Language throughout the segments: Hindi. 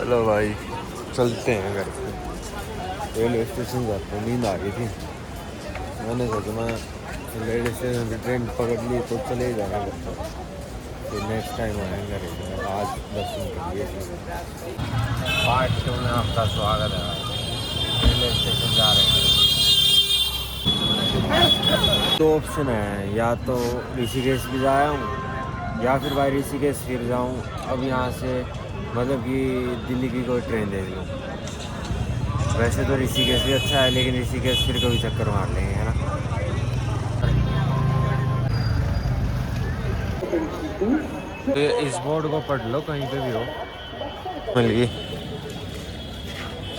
चलो भाई चलते हैं घर पे। रेलवे स्टेशन जाते हैं, नींद आ गई थी। मैंने सोचा मैं रेलवे स्टेशन से ट्रेन पकड़ ली तो चले जाना घर पर, फिर नेक्स्ट टाइम आएंगे घर। आज दर्शन कर लिए पार्ट 2 में आपका स्वागत है। रेलवे स्टेशन जा रहे हैं। दो ऑप्शन है, या तो ऋषिकेश भी जाया हूँ या फिर भाई ऋषिकेश फिर जाऊँ। अब यहाँ से मतलब कि दिल्ली की कोई ट्रेन देख लूँ। वैसे तो ऋषिकेश भी अच्छा है, लेकिन ऋषिकेश फिर कभी चक्कर मार लेंगे, है ना। तो इस बोर्ड को पढ़ लो कहीं पे भी हो। मिल गई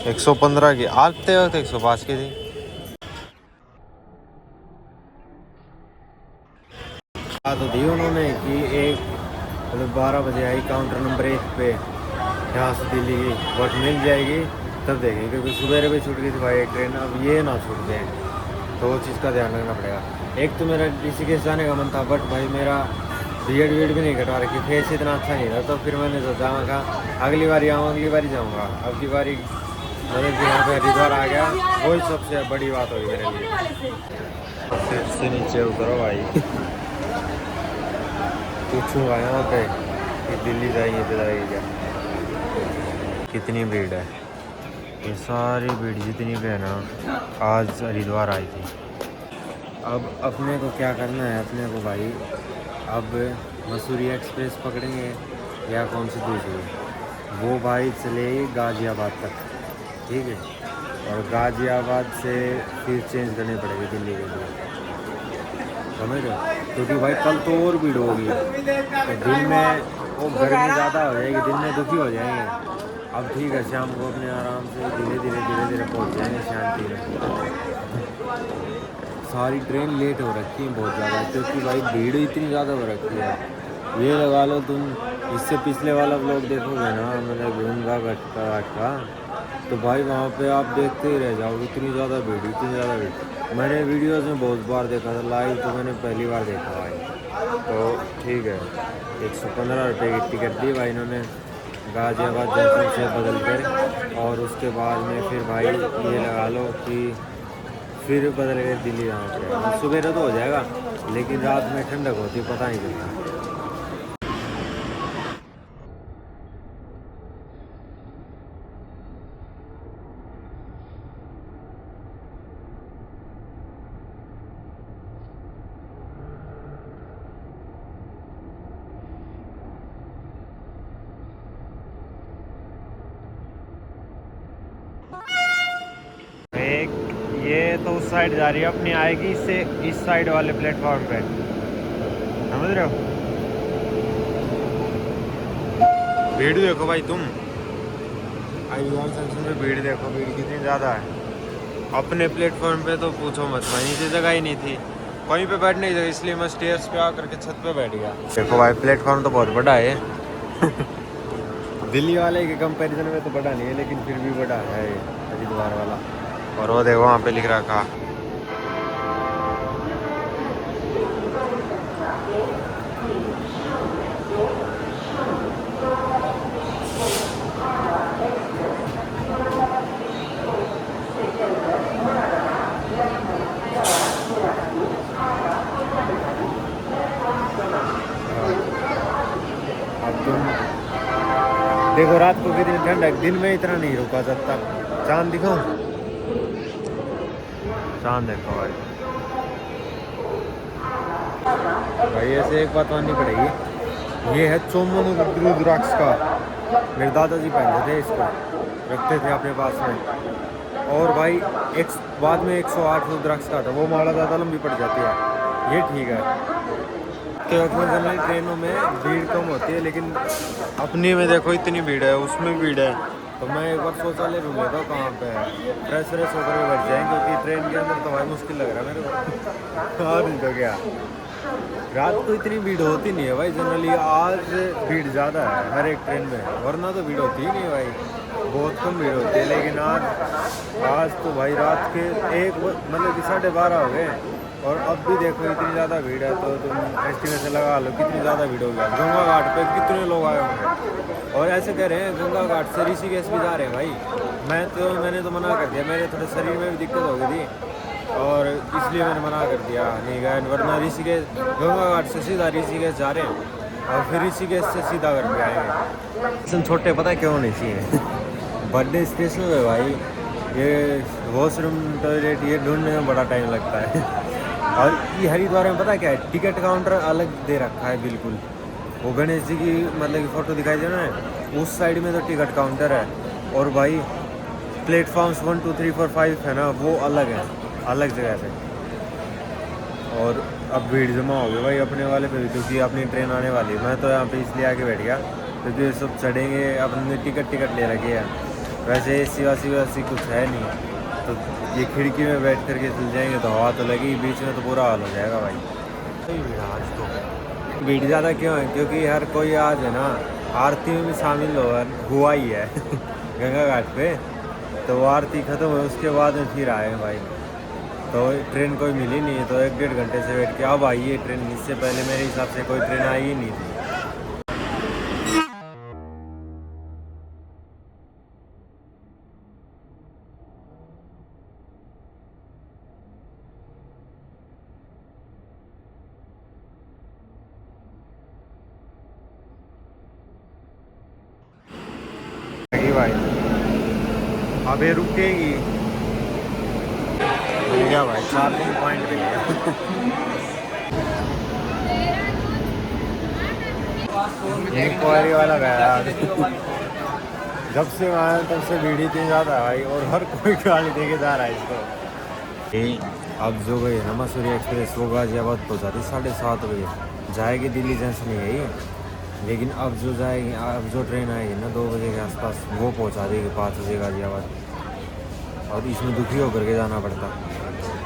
115 की, आते वक्त 105 की थी। तो दी उन्होंने कि एक मतलब 12 बजे आई काउंटर नंबर 1 पे, यहाँ से दिल्ली की बस मिल जाएगी तब देखेंगे, क्योंकि सुबह भी छूट गई थी भाई एक ट्रेन। अब ये ना छूट जाए तो वो चीज़ का ध्यान रखना पड़ेगा। एक तो मेरा ऋषिकेश जाने का मन था, बट भाई मेरा बीएड भी नहीं कटवा रखी, फेस इतना अच्छा नहीं था। तो फिर मैंने सोचा मैं कहा अगली बारी आऊँ, अगली बारी जाऊँगा। अब की बारी मतलब कि यहाँ पे हरिद्वार आ गया, वही सबसे बड़ी बात होगी मेरे लिए। फिर से नीचे उतरो भाई। पूछूंगा यहाँ पे कि दिल्ली जाएंगे तो जाएगी क्या। कितनी भीड़ है, ये सारी भीड़ जितनी भी है ना आज हरिद्वार आई थी। अब अपने को क्या करना है, अपने को भाई अब मसूरी एक्सप्रेस पकड़ेंगे या कौन सी दूसरी, वो भाई चलेगी गाज़ियाबाद तक, ठीक है। और गाज़ियाबाद से फिर चेंज करनी पड़ेगी दिल्ली के लिए, समझ रहे हो। क्योंकि भाई कल तो और भीड़ होगी, तो दिन में वो गर्मी ज़्यादा हो जाएगी, दिन में दुखी हो जाएंगे। अब ठीक है, शाम को अपने आराम से धीरे धीरे पहुंच जाएंगे शांति में। सारी ट्रेन लेट हो रखी है बहुत ज़्यादा, क्योंकि भाई भीड़ इतनी ज़्यादा हो रखी है। ये लगा लो तुम, इससे पिछले वाला ब्लॉग देखोगे ना, मतलब घूमगा घटका, तो भाई वहाँ पे आप देखते ही रह जाओगे, इतनी ज़्यादा भीड़, इतनी ज़्यादा भीड़। मैंने वीडियोस में बहुत बार देखा था, लाइव तो मैंने पहली बार देखा भाई। तो ठीक है, 115 रुपये की टिकट दी भाई इन्होंने गाज़ियाबाद जंक्शन से बदल कर, और उसके बाद में फिर भाई ये लगा लो कि फिर बदल गए दिल्ली जाना पड़ेगा। सुबह तो हो जाएगा, लेकिन रात में ठंडक होती पता नहीं चलता। एक ये तो उस साइड जा रही है, अपनी आएगी इससे इस साइड वाले प्लेटफॉर्म पे, समझ रहे हो। भीड़ देखो भाई तुम, हरिद्वार जंक्शन पे भीड़ देखो, भीड़ कितनी ज़्यादा है। अपने प्लेटफॉर्म पे तो पूछो मत भाई, नीचे जगह ही नहीं थी कहीं पे बैठने की जगह, इसलिए मैं स्टेयर्स पे आकर के छत पे बैठ गया। देखो भाई प्लेटफॉर्म तो बहुत बड़ा है। दिल्ली वाले के कंपैरिजन में तो बड़ा नहीं है, लेकिन फिर भी बड़ा है ये हरिद्वार वाला। और वो देखो वहाँ पे लिख रखा देखो रात को कितनी ठंड है, दिन में इतना नहीं रुका जब तक। चांद दिखाऊं, चांद देखो भाई। भाई ऐसे एक बात माननी पड़ेगी, ये है चोमन रुद्राक्ष का। मेरे दादाजी पहनते थे इसको, रखते थे अपने पास में। और भाई एक बाद में 108 रुद्राक्ष का था, वो माला ज़्यादा लंबी पड़ जाती है, ये ठीक है। तो जनरल ट्रेनों में भीड़ कम होती है, लेकिन अपनी में देखो इतनी भीड़ है, उसमें भीड़ है। तो मैं एक बार शौचालय रूम लेता हूँ कहाँ पे है, फ्रेश होकर बैठ जाएँ, क्योंकि ट्रेन के अंदर तो भाई मुश्किल लग रहा है मेरे को। और नहीं तो क्या, रात को इतनी भीड़ होती नहीं है भाई जनरली, आज भीड़ ज़्यादा है हर एक ट्रेन में, वरना तो भीड़ होती ही नहीं है भाई, बहुत कम भीड़ होती है। लेकिन आज तो भाई रात के मतलब कि 12:30 हो गए, और अब भी देखो इतनी ज़्यादा भीड़ है। तो तुम एस्टिमेशन लगा लो कितनी ज़्यादा भीड़ होगी। गंगा घाट पे कितने लोग आए होंगे। और ऐसे कह रहे हैं गंगा घाट से ऋषिकेश भी जा रहे हैं भाई। मैंने तो मना कर दिया, मेरे थोड़े शरीर में भी दिक्कत हो गई थी और इसलिए मैंने मना कर दिया, नहीं गए। वरना ऋषिकेश गंगा घाट से सीधा ऋषिकेश जा रहे हैं और फिर ऋषिकेश से सीधा घर पे आएंगे। स्टेशन छोटे पता है क्यों होने चाहिए? बर्थडे स्पेशल है भाई, ये वॉशरूम टॉयलेट ये ढूंढने में बड़ा टाइम लगता है। और ये हरिद्वार में पता है क्या है, टिकट काउंटर अलग दे रखा है बिल्कुल। वो गणेश जी की मतलब की फ़ोटो दिखाई दे रहा है, उस साइड में तो टिकट काउंटर है। और भाई प्लेटफॉर्म्स 1 2 3 4 5 है ना, वो अलग है, अलग जगह से। और अब भीड़ जमा हो गई भाई अपने वाले पे भी, क्योंकि अपनी ट्रेन आने वाली है। मैं तो यहाँ पे इसलिए आके बैठ गया क्योंकि सब चढ़ेंगे, अपने टिकट ले रखी है। वैसे एसी वासी कुछ है नहीं, तो ये खिड़की में बैठ करके चल जाएंगे तो हवा तो लगी, बीच में तो पूरा हाल हो जाएगा भाई। आज तो भीड़ ज़्यादा क्यों है, क्योंकि हर कोई आज है ना आरती में भी शामिल हुआ ही है गंगा घाट पे। तो वो आरती ख़त्म हुई उसके बाद में फिर आए भाई। तो ट्रेन कोई मिली नहीं, तो 1 डेढ़ घंटे से वेट किया, अब आई है ट्रेन। इससे पहले मेरे हिसाब से कोई ट्रेन आई ही नहीं थी। भाई अबे रुकेगी भैया भाई, चार्जिंग पॉइंट पे गया। इंक्वायरी वाला गया जब से आया तब से भीड़ इतनी ज़्यादा है भाई, और हर कोई गाड़ी देके जा रहा है इसको। अब जो गई है ना मसूरी एक्सप्रेस, वो गाजियाबाद पहुँचा थी 7:30 बजे, जाएगी दिल्ली जंक्शन नहीं है। लेकिन अब जो जाएगी, अब जो ट्रेन आएगी ना 2 बजे के आसपास, वो पहुँचा देगी 5 बजे गाजियाबाद। और इसमें दुखी होकर के जाना पड़ता।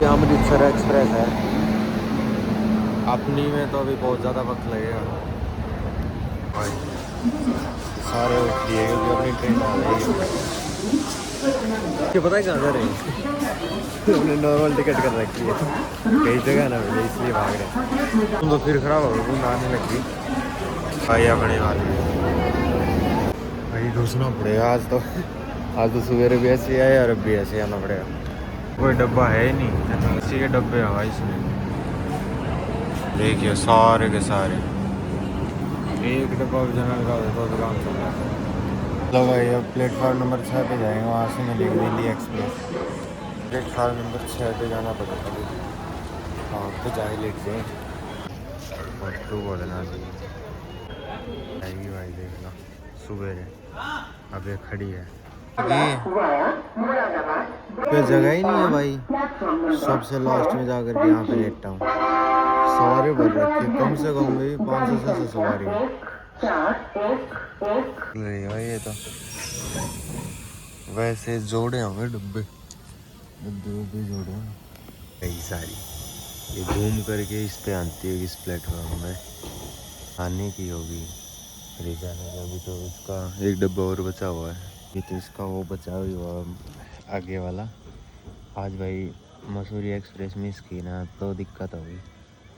ये अमृतसर एक्सप्रेस है, अपनी में तो अभी बहुत ज़्यादा वक्त लगेगा भाई। सारे उठ लिए क्योंकि अपनी ट्रेन आ रही है। ये पता है कहाँ जा रहे हैं? हमने नॉर्मल टिकट कर रखी है, कई जगह ना मिले इसलिए भाग रहे। तुम तो फिर खराब हो गई, तुम आने लगी भाई अपने वाले भाई। घुसना पड़ेगा आज तो। आज तो सवेरे भी ऐसे आए और अब भी ऐसे आना पड़ेगा। कोई डब्बा है ही नहीं, इसी के डब्बे हैं भाई इसमें। देखिए सारे के सारे, एक डब्बा भी जनरल का होता तो काम चल रहा है। तो भाई अब प्लेटफार्म नंबर 6 पे जाएंगे, वहाँ से मिलेगी दिल्ली एक्सप्रेस। प्लेटफार्म नंबर 6 पे जाना पड़ेगा। हाँ तो जाए लेट जाए और टू बोलना आएगी भाई। देखना सुबह अब ये खड़ी है, कोई जगह ही नहीं है भाई। सबसे लास्ट में जाकर के यहाँ पे लेटता हूँ। सवारी भर रखी है, कम से कम भी 500 से सवारी है भाई। ये तो वैसे जोड़े होंगे डब्बे डब्बे जोड़े हैं कई सारी। ये घूम करके इस पे आती है, इस प्लेटफॉर्म में आने की होगी फिर जाने का। अभी तो इसका एक डब्बा और बचा हुआ है, ये तो इसका वो बचा हुआ आगे वाला। आज भाई मसूरी एक्सप्रेस मिस की ना तो दिक्कत होगी।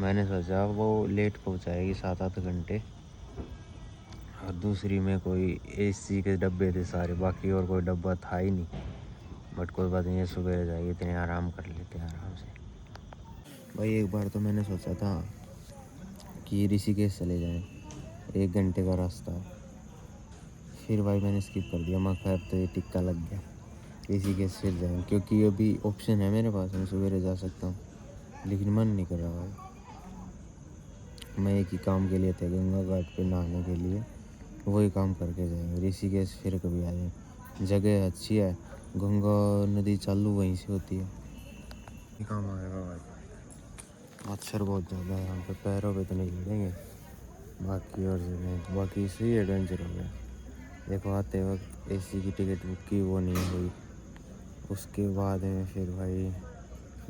मैंने सोचा वो लेट पहुंचाएगी 7-8 घंटे, और दूसरी में कोई एसी के डब्बे थे सारे, बाकी और कोई डब्बा था ही नहीं। बट कोई बात नहीं है, सुबह जाएगी, इतने आराम कर लेते हैं आराम से भाई। एक बार तो मैंने सोचा था कि ऋषिकेश चले जाएं, 1 घंटे का रास्ता है। फिर भाई मैंने स्किप कर दिया, मैं खैर तो ये टिक्का लग गया ऋषिकेश फिर जाएँ, क्योंकि अभी ऑप्शन है मेरे पास, मैं सवेरे जा सकता हूँ। लेकिन मन नहीं कर रहा भाई। मैं एक ही काम के लिए थे, गंगा घाट पे नहाने के लिए, वही काम करके जाएंगे। ऋषिकेश फिर कभी आ जाए, जगह अच्छी है, गंगा नदी चालू वहीं से होती है। ये काम आएगा भाई। मच्छर बहुत ज़्यादा है यहाँ पे, पैरों पे तो नहीं लड़ेंगे, बाकी और जगह बाकी से ही एडवेंचर हो गया। देखो आते वक्त एसी की टिकट बुक की, वो नहीं हुई। उसके बाद में फिर भाई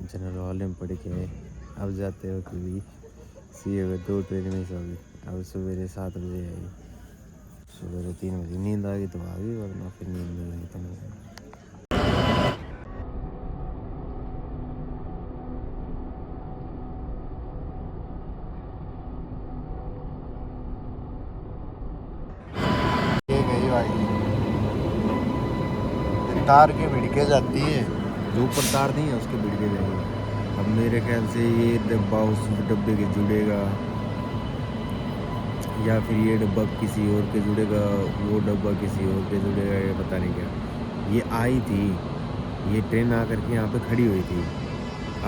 जनरल वाले में पड़ के अब जाते वक्त भी सी हुए 2 ट्रेन मिस हो गई। अब सवेरे 7 बजे आई, सवेरे 3 बजे नींद आ गई तो आ गई, वरना फिर नींद नहीं आई तो नहीं आई। तार के भिड़के जाती है, जो ऊपर तार नहीं है उसके भिड़के जाएंगे। अब मेरे ख्याल से ये डब्बा उस डब्बे के जुड़ेगा, या फिर ये डब्बा किसी और के जुड़ेगा, वो डब्बा किसी और के जुड़ेगा, ये पता नहीं क्या। ये आई थी, ये ट्रेन आकर के यहाँ पे खड़ी हुई थी।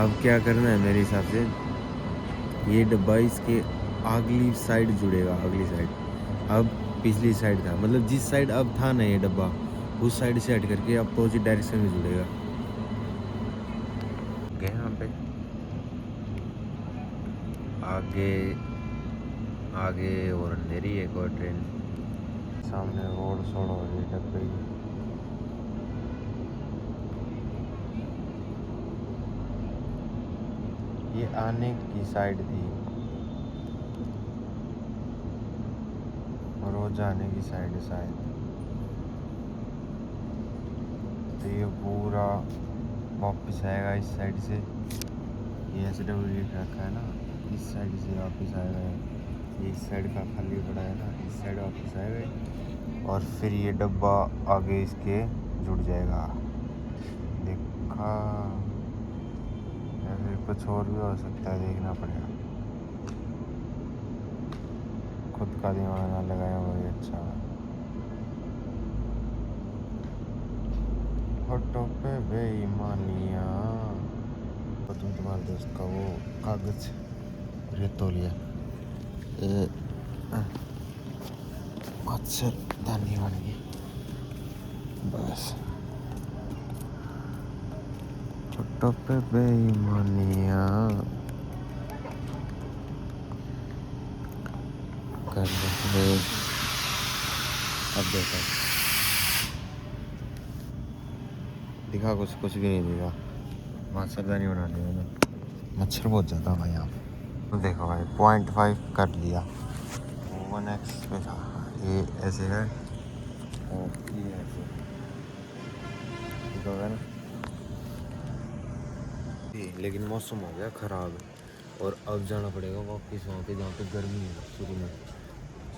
अब क्या करना है मेरे हिसाब से, ये डब्बा इसके अगली साइड जुड़ेगा, अगली साइड। अब पिछली साइड था, मतलब जिस साइड अब था ना ये डब्बा, उस साइड से हट करके अपोजिट डायरेक्शन में जुड़ेगा। गए यहाँ पे आगे आगे और अंधेरी एक और ट्रेन, सामने रोड शोड हो रही डब्बे की। ये आने की साइड थी और वो जाने की साइड है शायद। तो ये पूरा वापस आएगा इस साइड से, ये SW लिख रखा है ना, इस साइड से वापस आएगा। ये इस साइड का खाली पड़ा है ना, इस साइड वापस आएगा और फिर ये डब्बा आगे इसके जुड़ जाएगा। देखा, या फिर कुछ और भी हो सकता है, देखना पड़ेगा। खुद का दिमाग ना लगाया वही अच्छा है। फोटो पे बेईमानियाँ, तो तुम्हारे दोस्त का वो कागज रेतोलिया मच्छरदानी बन गई बस। फोटो पे बेईमानियाँ कर रहे। अब देखो, दिखा कुछ भी नहीं दिखा, मच्छरदानी बना ली मैंने। मच्छर बहुत ज़्यादा भाई यहाँ पे। देखो भाई 0.5 कर लिया, 1x पे था, ये ऐसे है और ये ऐसे, ठीक होगा ना। लेकिन मौसम हो गया ख़राब और अब जाना पड़ेगा वापस वहाँ पे जहाँ पे गर्मी है शुरू में,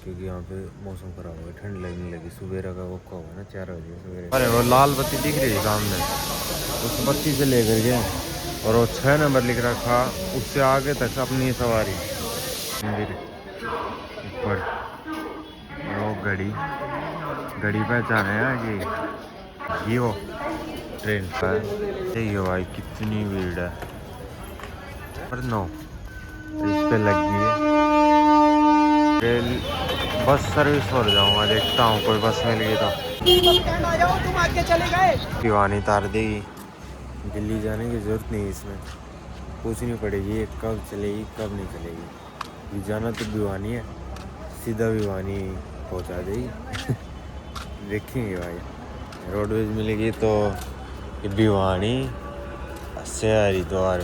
क्योंकि यहाँ पे मौसम ख़राब हो गया, ठंड लगने लगी। सुबह का वो हुआ ना 4 बजे सवेरे। अरे वो लाल बत्ती दिख रही है सामने, उस बत्ती से लेकर के और वो 6 नंबर लिख रखा, उससे आगे तक अपनी सवारी ऊपर। वो घड़ी पहचाने है कि वो ट्रेन पर। देखिए भाई कितनी भीड़ है, पर नो इस पे लग गई है रेल। बस सर्विस हो जाऊँगा, देखता हूँ कोई बस मिल गई तो। भिवानी तार देगी, दिल्ली जाने की ज़रूरत नहीं, इसमें पूछनी पड़ेगी कब चलेगी कब नहीं चलेगी। ये जाना तो भिवानी है, सीधा भिवानी पहुंचा देगी। देखेंगे भाई, रोडवेज मिलेगी तो भिवानी से हरिद्वार,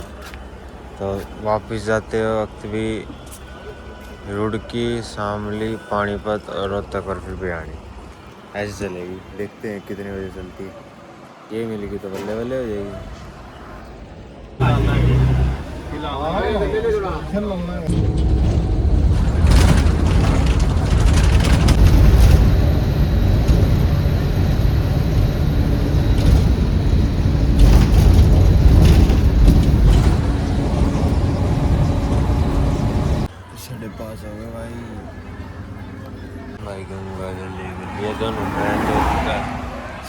तो वापस जाते वक्त भी रुड़की, शामली, पानीपत और रोहतक और फिर भिवानी ऐसे चलेगी। देखते हैं कितने बजे चलती है, ये मिलेगी तो बल्ले बल्ले हो जाएगी। पास हो गए भाई गंगा जल ये दोनों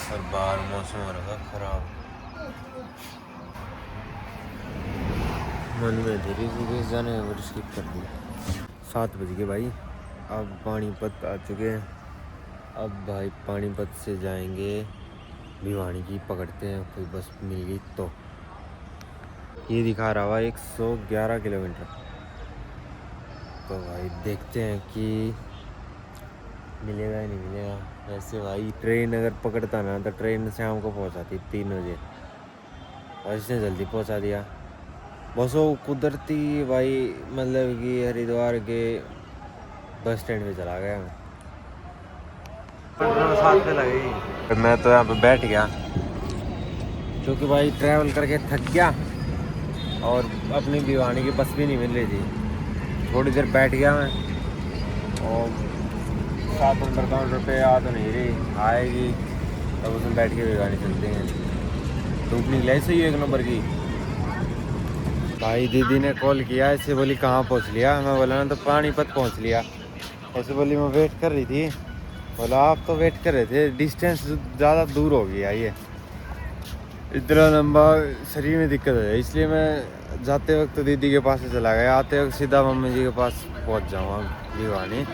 और बाहर मौसम हो रहा खराब। मन में धीरे धीरे जाने और स्किप कर दी। 7 बज गए भाई, अब पानीपत आ चुके हैं। अब भाई पानीपत से जाएंगे भिवानी की, पकड़ते हैं कोई बस मिल गई तो। ये दिखा रहा हुआ 111 किलोमीटर, तो भाई देखते हैं कि मिलेगा या नहीं मिलेगा। वैसे भाई ट्रेन अगर पकड़ता ना तो ट्रेन शाम को पहुंचाती 3 बजे, और इसने जल्दी पहुंचा दिया। बस वो कुदरती भाई, मतलब कि हरिद्वार के बस स्टैंड पे चला गया मैं। साथ में लगी, मैं तो यहाँ पे बैठ गया क्योंकि भाई ट्रैवल करके थक गया और अपनी भिवानी की बस भी नहीं मिल रही थी। थोड़ी देर बैठ गया मैं और 7 नंबर काउंटर पे आ तो नहीं रही, आएगी अब उसमें बैठ के भिवानी चलते हैं। धूप निकला सही एक नंबर की। भाई दीदी ने कॉल किया, ऐसे बोली कहाँ पहुँच लिया, मैं बोला ना तो पानीपत पहुँच लिया। ऐसे बोली मैं वेट कर रही थी। बोला आप तो वेट कर रहे थे, डिस्टेंस ज़्यादा दूर हो गया ये, इतना लंबा शरीर में दिक्कत है, इसलिए मैं जाते वक्त तो दीदी के पास से चला गया, आते वक्त सीधा मम्मी जी के पास पहुंच जाऊँगा भिवानी,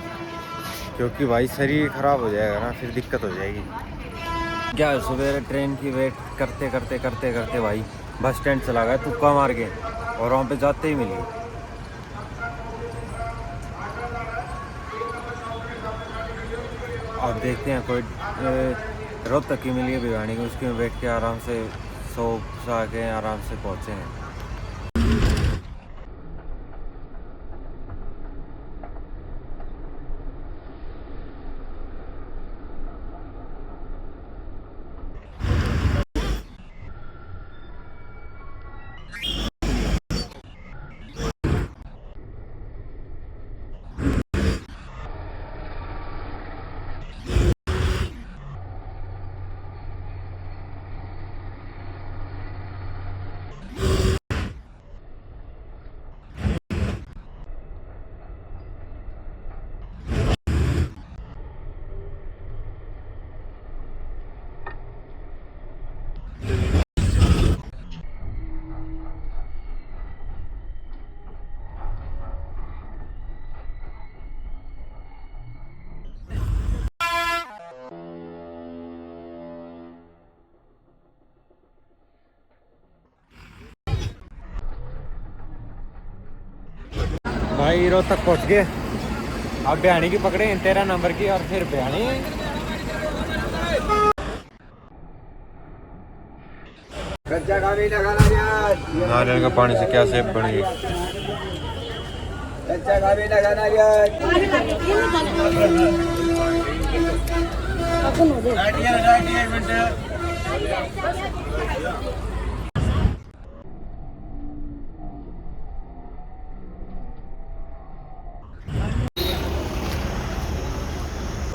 क्योंकि भाई शरीर ख़राब हो जाएगा ना, फिर दिक्कत हो जाएगी। क्या सुबह ट्रेन की वेट करते करते करते करते भाई बस स्टैंड चला गया तुक्का मार के, और वहाँ पे जाते ही मिली। अब देखते हैं कोई रोहतक की मिली है भिवानी को, उसकी में बैठ के आराम से सो के आराम से पहुँचे हैं। भाई रोहतक पहुँच गए, अब भिवानी की पकड़े 13 नंबर की, और फिर भिवानी नारियल का पानी से क्या सेब बन गई।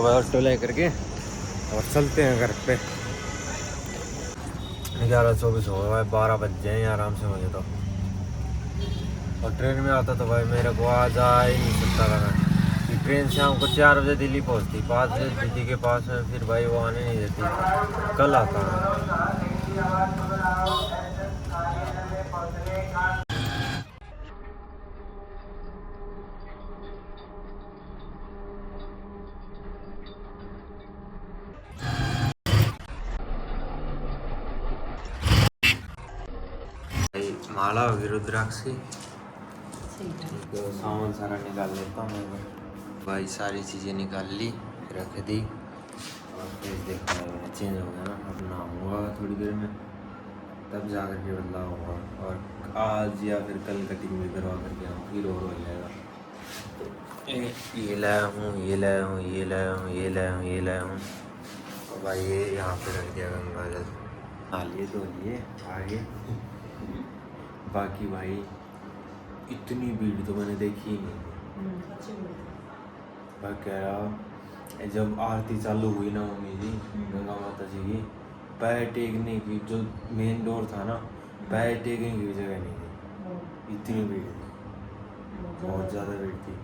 ऑटो ले करके और चलते हैं घर पे। 11:24 हो गया, 12 बज जाए आराम से मुझे तो। और ट्रेन में आता तो भाई मेरे को आज आ ही नहीं सकता था मैं, ट्रेन शाम को 4 बजे दिल्ली पहुंचती, 5 बजे दीदी के पास में, फिर भाई वो आने नहीं देती, कल आता माला होगी रुद्राक्ष की, तो सामान सारा निकाल लेता हूँ मैं भाई। सारी चीज़ें निकाल ली, रख दी, और फिर देखा मैंने चेंज हो गया ना, अब नहाऊंगा थोड़ी देर में, तब जा कर के बदलाव होगा, और आज या फिर कल कटिंग भी करवा करके आऊँ, फिर और हो जाएगा। ये लाया हूँ, ये लाया हूँ, ये लाया हूँ, ये लाया हूँ, ये लाया हूँ, और भाई ये यहाँ पे रख दिया गंगा जल, हालिए तो लिए आगे। बाकी भाई इतनी भीड़ तो मैंने देखी ही नहीं। बाकी जब आरती चालू हुई ना मम्मी जी गंगा माता जी की, पैर टेकने की जो मेन डोर था ना, पैर टेकने की जगह नहीं थी, इतनी भीड़ थी, बहुत ज़्यादा भीड़ थी।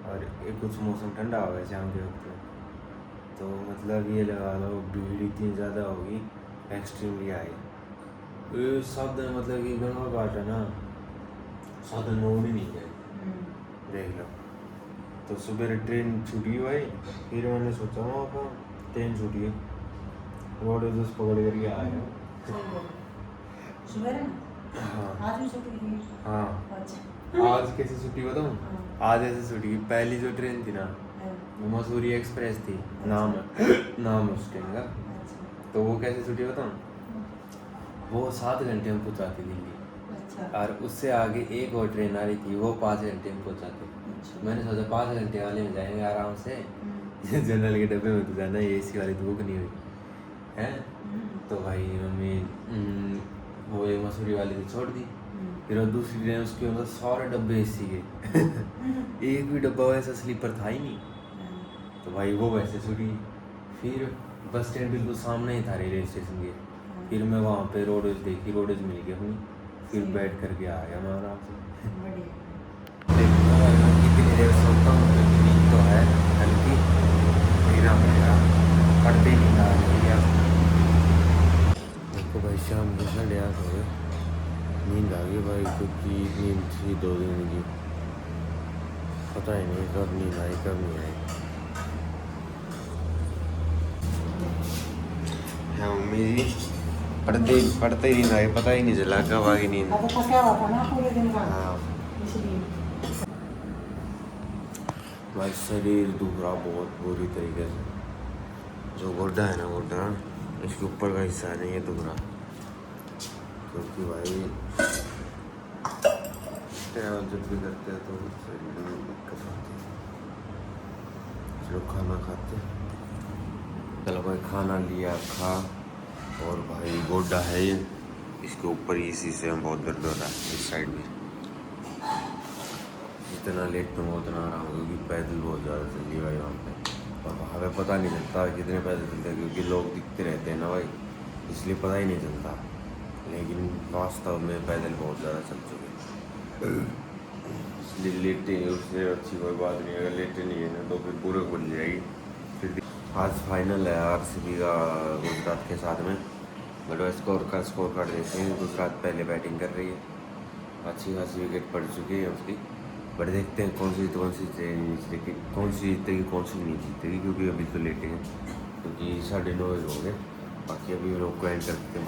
और एक कुछ मौसम ठंडा हो गया शाम के वक्त, तो मतलब ये लगा लो भीड़ इतनी ज़्यादा होगी, एक्सट्रीमली आई। साधन मतलब कि गंगा घाट है ना, साधन मोड़ ही नहीं गए, देख लो। तो सुबह ट्रेन छूटी भाई, फिर मैंने सोचा वहाँ पर ट्रेन छूटी है, रोड बस पकड़ करके आए हैं। हाँ हाँ, आज कैसे छुट्टी बताऊँ? आज ऐसे छुट्टी, पहली जो ट्रेन थी ना वो मसूरी एक्सप्रेस थी, नाम उस ट्रेन का, तो वो कैसे छुट्टी बताऊँ, वो 7 घंटे में पहुँचाती दिल्ली। अच्छा। और उससे आगे एक और ट्रेन आ रही थी, वो 5 घंटे में पहुँचाती। अच्छा। मैंने सोचा 5 घंटे वाले में जाएंगे आराम से, जनरल के डब्बे में तो जाना, AC वाली तो बुक नहीं हुई है। तो भाई मम्मी वो एक मसूरी वाली थी छोड़ दी, फिर वो दूसरी ट्रेन, उसके अंदर सारे डब्बे AC के एक भी डब्बा वैसा स्लीपर था ही नहीं, तो भाई वो वैसे छूटी। फिर बस स्टैंड बिल्कुल सामने ही था रेलवे स्टेशन के। फिर मैं वहाँ पे रोडवेज देखी, रोडवेज मिल गई अपनी, फिर बैठ करके आ गया मैं आराम से। देखो भाई मैं कितनी देर सोता हूँ, क्योंकि नींद तो है हल्की, मेरा मेरा पढ़ते ही नहीं आ रही। देखो भाई शाम के 8:30 हो गए, नींद आ गई भाई, क्योंकि नींद थी 2 दिन की, पता ही नहीं कब नींद आई कब नहीं आई। हाँ मम्मी जी, पढ़ते ही नहीं आए, पता ही नहीं चला कब आ गई नींद। हाँ भाई शरीर दुख रहा बहुत बुरी तरीके से, जो गोड्डा है ना गोड्डा, इसके ऊपर का हिस्सा नहीं है दुख रहा, क्योंकि भाई ट्रैवल जब भी करते हैं तो शरीर में दिक्कत आती है। चलो खाना खाते, चलो भाई खाना लिया खा, और भाई गोड्डा है ये, इसके ऊपर इसी से हम बहुत दर्द हो रहा है इस साइड में। जितना लेट में उतना आराम, क्योंकि पैदल बहुत ज़्यादा चल रही भाई वहाँ पे, और वहाँ पे पता नहीं चलता कितने पैदल चलते हैं, क्योंकि लोग दिखते रहते हैं ना भाई, इसलिए पता ही नहीं चलता, लेकिन वास्तव में पैदल बहुत ज़्यादा चल चुके हैं। इसलिए लेटे उससे अच्छी कोई बात नहीं, अगर लेटे नहीं है ना तो फिर पूरे खुल जाएगी। फिर आज फाइनल है आरसीबी का गुजरात के साथ में, बट स्कोर कार्ड देखते हैं, गुजरात पहले बैटिंग कर रही है, अच्छी खासी विकेट पड़ चुकी है उसकी, बट देखते हैं कौन सी कौन सी जीतेगी, कौन सी जीतेगी कौन सी नहीं जीतेगी, क्योंकि अभी तो लेटे हैं, क्योंकि 9:30 हो गए। बाकी अभी लोग को एंड करते हैं।